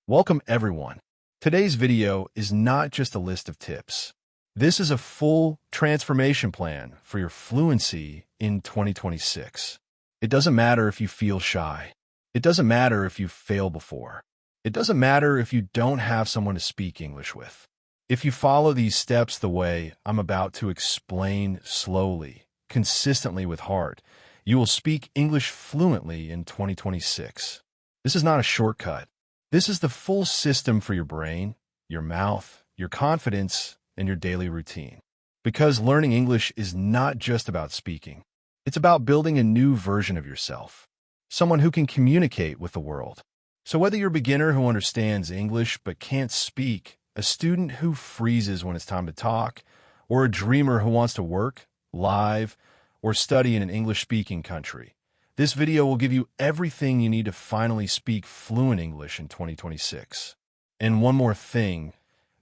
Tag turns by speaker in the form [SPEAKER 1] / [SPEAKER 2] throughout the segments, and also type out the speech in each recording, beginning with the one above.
[SPEAKER 1] Welcome everyone. Today's video is not just a list of tips. This is a full transformation plan for your fluency in 2026. It doesn't matter if you feel shy. It doesn't matter if you've failed before. It doesn't matter if you don't have someone to speak English with. If you follow these steps the way I'm about to explain slowly, consistently with heart, you will speak English fluently in 2026. This is not a shortcut. This is the full system for your brain, your mouth, your confidence, and your daily routine. Because learning English is not just about speaking. It's about building a new version of yourself, someone who can communicate with the world. So whether you're a beginner who understands English but can't speak, a student who freezes when it's time to talk, or a dreamer who wants to work, live, or study in an English-speaking country, this video will give you everything you need to finally speak fluent English in 2026. And one more thing,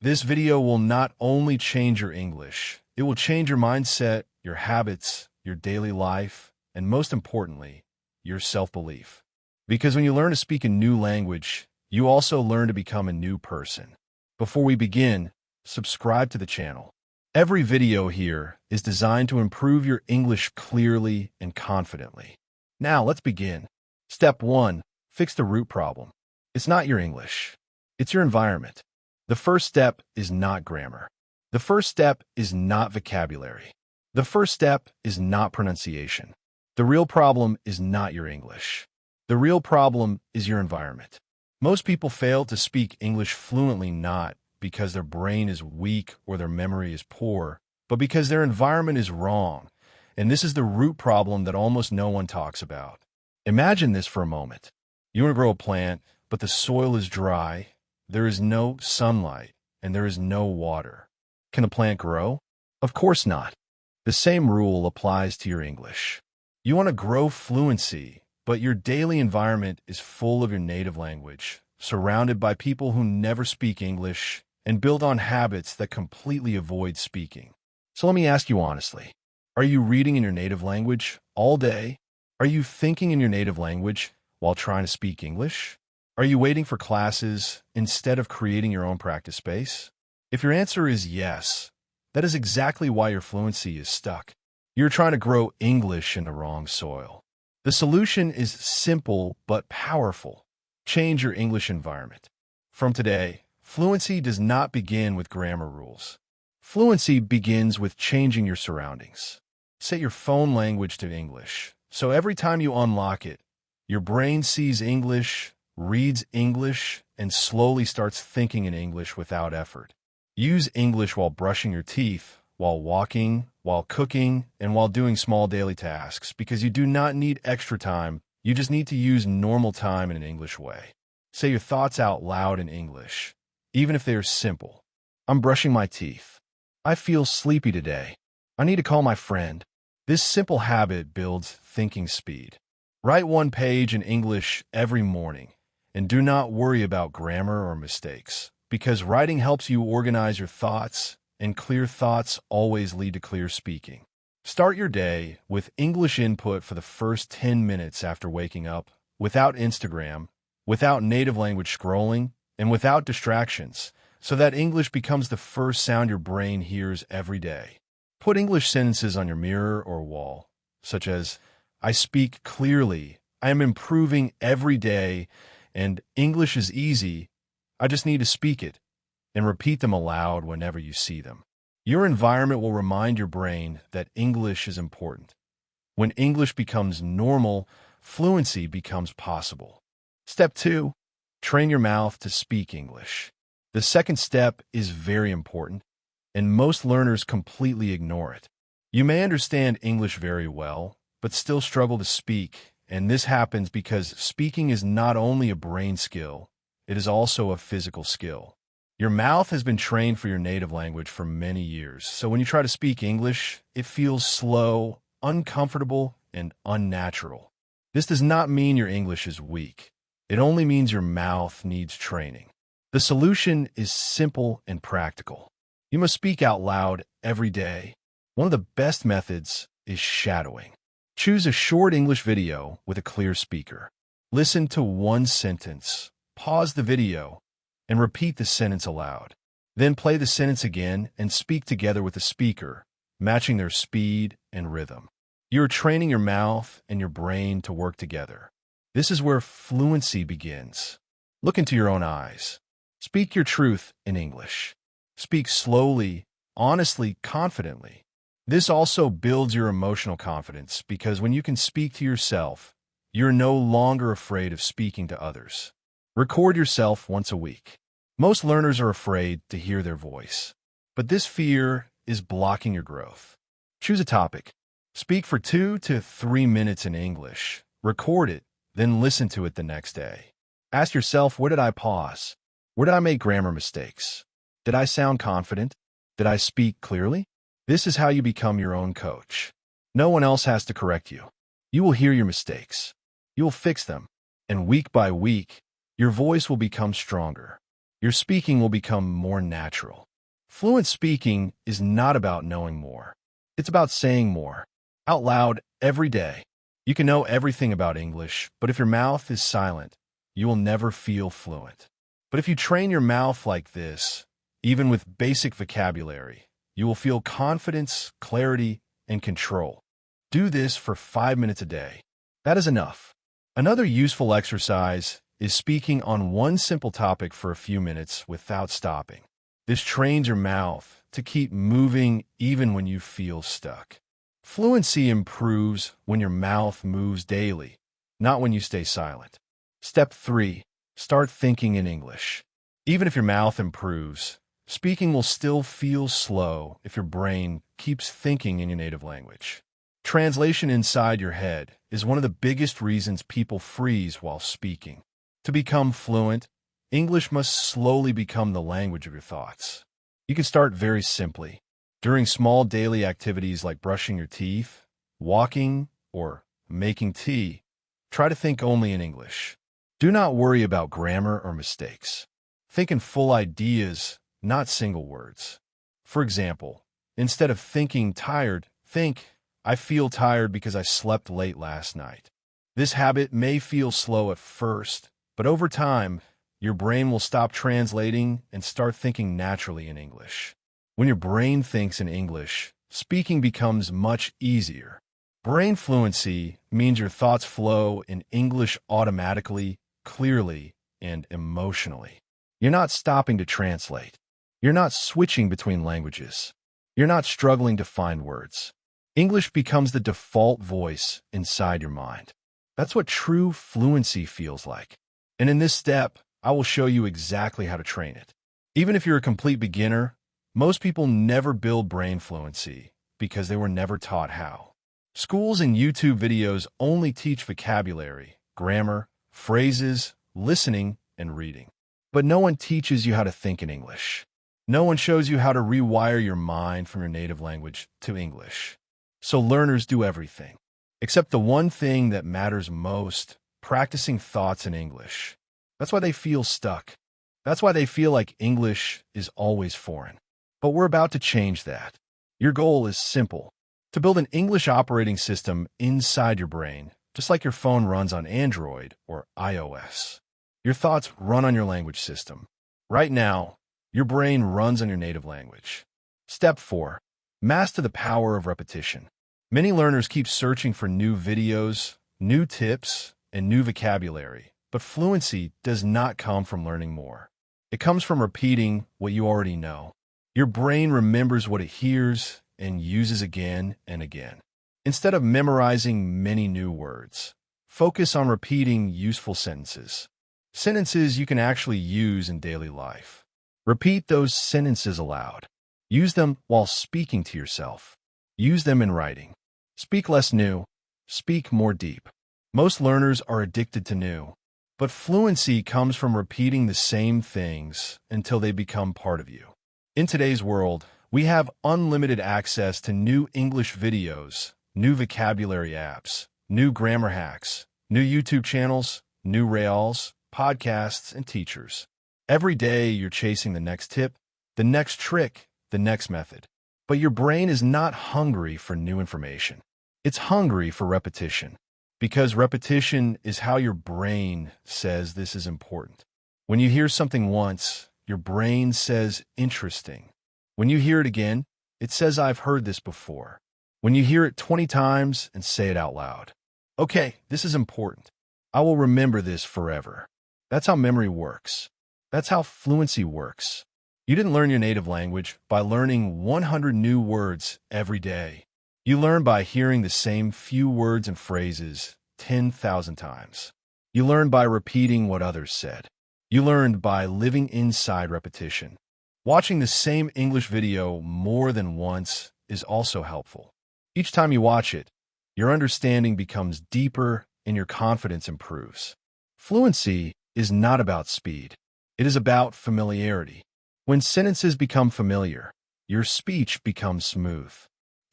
[SPEAKER 1] this video will not only change your English, it will change your mindset, your habits, your daily life, and most importantly, your self-belief. Because when you learn to speak a new language, you also learn to become a new person. Before we begin, subscribe to the channel. Every video here is designed to improve your English clearly and confidently. Now, let's begin. Step 1. Fix the root problem. It's not your English. It's your environment. The first step is not grammar. The first step is not vocabulary. The first step is not pronunciation. The real problem is not your English. The real problem is your environment. Most people fail to speak English fluently not because their brain is weak or their memory is poor, but because their environment is wrong. And this is the root problem that almost no one talks about. Imagine this for a moment. You want to grow a plant, but the soil is dry, there is no sunlight, and there is no water. Can the plant grow? Of course not. The same rule applies to your English. You want to grow fluency, but your daily environment is full of your native language, surrounded by people who never speak English, and build on habits that completely avoid speaking. So let me ask you honestly. Are you reading in your native language all day? Are you thinking in your native language while trying to speak English? Are you waiting for classes instead of creating your own practice space? If your answer is yes, that is exactly why your fluency is stuck. You're trying to grow English in the wrong soil. The solution is simple but powerful. Change your English environment. From today, fluency does not begin with grammar rules. Fluency begins with changing your surroundings. Set your phone language to English, so every time you unlock it, your brain sees English, reads English, and slowly starts thinking in English without effort. Use English while brushing your teeth, while walking, while cooking, and while doing small daily tasks, because you do not need extra time, you just need to use normal time in an English way. Say your thoughts out loud in English, even if they are simple. I'm brushing my teeth. I feel sleepy today. I need to call my friend. This simple habit builds thinking speed. Write one page in English every morning, and do not worry about grammar or mistakes, because writing helps you organize your thoughts, and clear thoughts always lead to clear speaking. Start your day with English input for the first 10 minutes after waking up, without Instagram, without native language scrolling, and without distractions, so that English becomes the first sound your brain hears every day. Put English sentences on your mirror or wall, such as, I speak clearly, I am improving every day, and English is easy, I just need to speak it, and repeat them aloud whenever you see them. Your environment will remind your brain that English is important. When English becomes normal, fluency becomes possible. Step 2. Train your mouth to speak English. The second step is very important, and most learners completely ignore it. You may understand English very well, but still struggle to speak, and this happens because speaking is not only a brain skill, it is also a physical skill. Your mouth has been trained for your native language for many years, so when you try to speak English, it feels slow, uncomfortable, and unnatural. This does not mean your English is weak. It only means your mouth needs training. The solution is simple and practical. You must speak out loud every day. One of the best methods is shadowing. Choose a short English video with a clear speaker. Listen to one sentence, pause the video, and repeat the sentence aloud. Then play the sentence again and speak together with the speaker, matching their speed and rhythm. You are training your mouth and your brain to work together. This is where fluency begins. Look into your own eyes. Speak your truth in English. Speak slowly, honestly, confidently. This also builds your emotional confidence because when you can speak to yourself, you're no longer afraid of speaking to others. Record yourself once a week. Most learners are afraid to hear their voice, but this fear is blocking your growth. Choose a topic. Speak for 2 to 3 minutes in English. Record it, then listen to it the next day. Ask yourself, where did I pause? Where did I make grammar mistakes? Did I sound confident? Did I speak clearly? This is how you become your own coach. No one else has to correct you. You will hear your mistakes. You will fix them. And week by week, your voice will become stronger. Your speaking will become more natural. Fluent speaking is not about knowing more. It's about saying more, out loud, every day. You can know everything about English, but if your mouth is silent, you will never feel fluent. But if you train your mouth like this, even with basic vocabulary, you will feel confidence, clarity, and control. Do this for 5 minutes a day. That is enough. Another useful exercise is speaking on one simple topic for a few minutes without stopping. This trains your mouth to keep moving even when you feel stuck. Fluency improves when your mouth moves daily, not when you stay silent. Step 3. Start thinking in English. Even if your mouth improves, speaking will still feel slow if your brain keeps thinking in your native language. Translation inside your head is one of the biggest reasons people freeze while speaking. To become fluent, English must slowly become the language of your thoughts. You can start very simply. During small daily activities like brushing your teeth, walking, or making tea, try to think only in English. Do not worry about grammar or mistakes. Think in full ideas, not single words. For example, instead of thinking tired, think, I feel tired because I slept late last night. This habit may feel slow at first, but over time, your brain will stop translating and start thinking naturally in English. When your brain thinks in English, speaking becomes much easier. Brain fluency means your thoughts flow in English automatically, clearly, and emotionally. You're not stopping to translate. You're not switching between languages. You're not struggling to find words. English becomes the default voice inside your mind. That's what true fluency feels like. And in this step, I will show you exactly how to train it. Even if you're a complete beginner, most people never build brain fluency because they were never taught how. Schools and YouTube videos only teach vocabulary, grammar, phrases, listening, and reading. But no one teaches you how to think in English. No one shows you how to rewire your mind from your native language to English. So learners do everything, except the one thing that matters most, practicing thoughts in English. That's why they feel stuck. That's why they feel like English is always foreign. But we're about to change that. Your goal is simple: to build an English operating system inside your brain, just like your phone runs on Android or iOS. Your thoughts run on your language system. Right now, your brain runs on your native language. Step 4. Master the power of repetition. Many learners keep searching for new videos, new tips, and new vocabulary, but fluency does not come from learning more. It comes from repeating what you already know. Your brain remembers what it hears and uses again and again. Instead of memorizing many new words, focus on repeating useful sentences. Sentences you can actually use in daily life. Repeat those sentences aloud. Use them while speaking to yourself. Use them in writing. Speak less new. Speak more deep. Most learners are addicted to new, but fluency comes from repeating the same things until they become part of you. In today's world, we have unlimited access to new English videos, new vocabulary apps, new grammar hacks, new YouTube channels, new reels, podcasts, and teachers. Every day you're chasing the next tip, the next trick, the next method. But your brain is not hungry for new information. It's hungry for repetition, because repetition is how your brain says this is important. When you hear something once, your brain says interesting. When you hear it again, it says I've heard this before. When you hear it 20 times and say it out loud. Okay, this is important. I will remember this forever. That's how memory works. That's how fluency works. You didn't learn your native language by learning 100 new words every day. You learn by hearing the same few words and phrases 10,000 times. You learn by repeating what others said. You learned by living inside repetition. Watching the same English video more than once is also helpful. Each time you watch it, your understanding becomes deeper and your confidence improves. Fluency is not about speed. It is about familiarity. When sentences become familiar, your speech becomes smooth.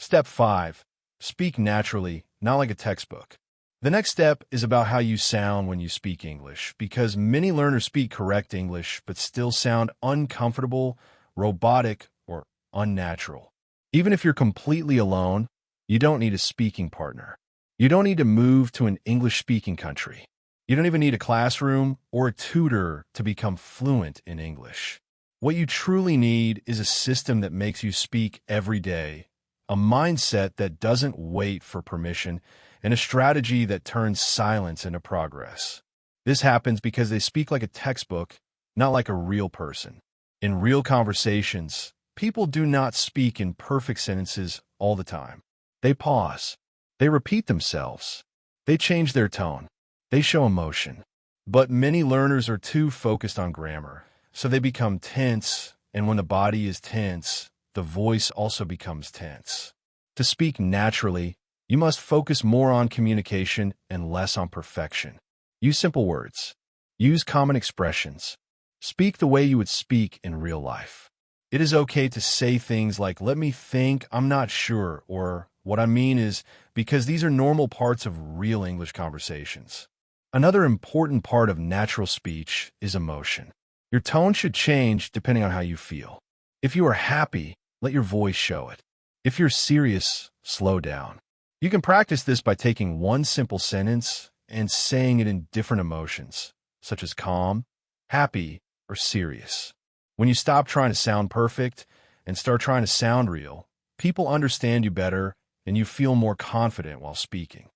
[SPEAKER 1] Step 5. Speak naturally, not like a textbook. The next step is about how you sound when you speak English, because many learners speak correct English but still sound uncomfortable, robotic, or unnatural. Even if you're completely alone, you don't need a speaking partner. You don't need to move to an English-speaking country. You don't even need a classroom or a tutor to become fluent in English. What you truly need is a system that makes you speak every day, a mindset that doesn't wait for permission, and a strategy that turns silence into progress. This happens because they speak like a textbook, not like a real person. In real conversations, people do not speak in perfect sentences all the time. They pause. They repeat themselves. They change their tone. They show emotion. But many learners are too focused on grammar, so they become tense, and when the body is tense, the voice also becomes tense. To speak naturally, you must focus more on communication and less on perfection. Use simple words. Use common expressions. Speak the way you would speak in real life. It is okay to say things like, "Let me think, I'm not sure," or "What I mean is," because these are normal parts of real English conversations. Another important part of natural speech is emotion. Your tone should change depending on how you feel. If you are happy, let your voice show it. If you're serious, slow down. You can practice this by taking one simple sentence and saying it in different emotions, such as calm, happy, or serious. When you stop trying to sound perfect and start trying to sound real, people understand you better and you feel more confident while speaking.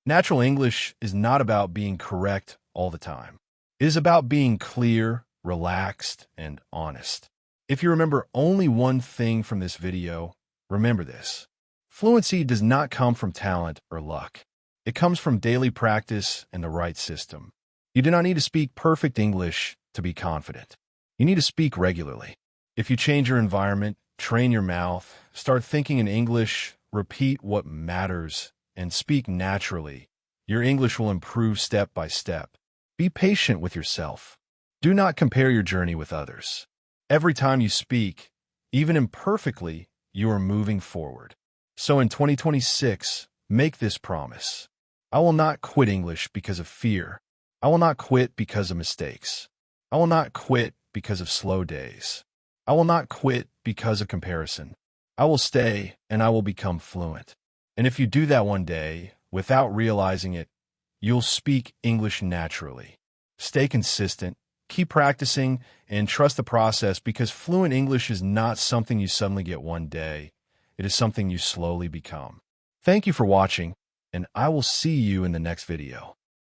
[SPEAKER 1] Natural English is not about being correct all the time. It is about being clear, relaxed, and honest. If you remember only one thing from this video, remember this. Fluency does not come from talent or luck. It comes from daily practice and the right system. You do not need to speak perfect English to be confident. You need to speak regularly. If you change your environment, train your mouth, start thinking in English, repeat what matters, and speak naturally, your English will improve step by step. Be patient with yourself. Do not compare your journey with others. Every time you speak, even imperfectly, you are moving forward. So in 2026, make this promise. I will not quit English because of fear. I will not quit because of mistakes. I will not quit because of slow days. I will not quit because of comparison. I will stay and I will become fluent. And if you do that one day, without realizing it, you'll speak English naturally. Stay consistent, keep practicing, and trust the process because fluent English is not something you suddenly get one day. It is something you slowly become. Thank you for watching, and I will see you in the next video.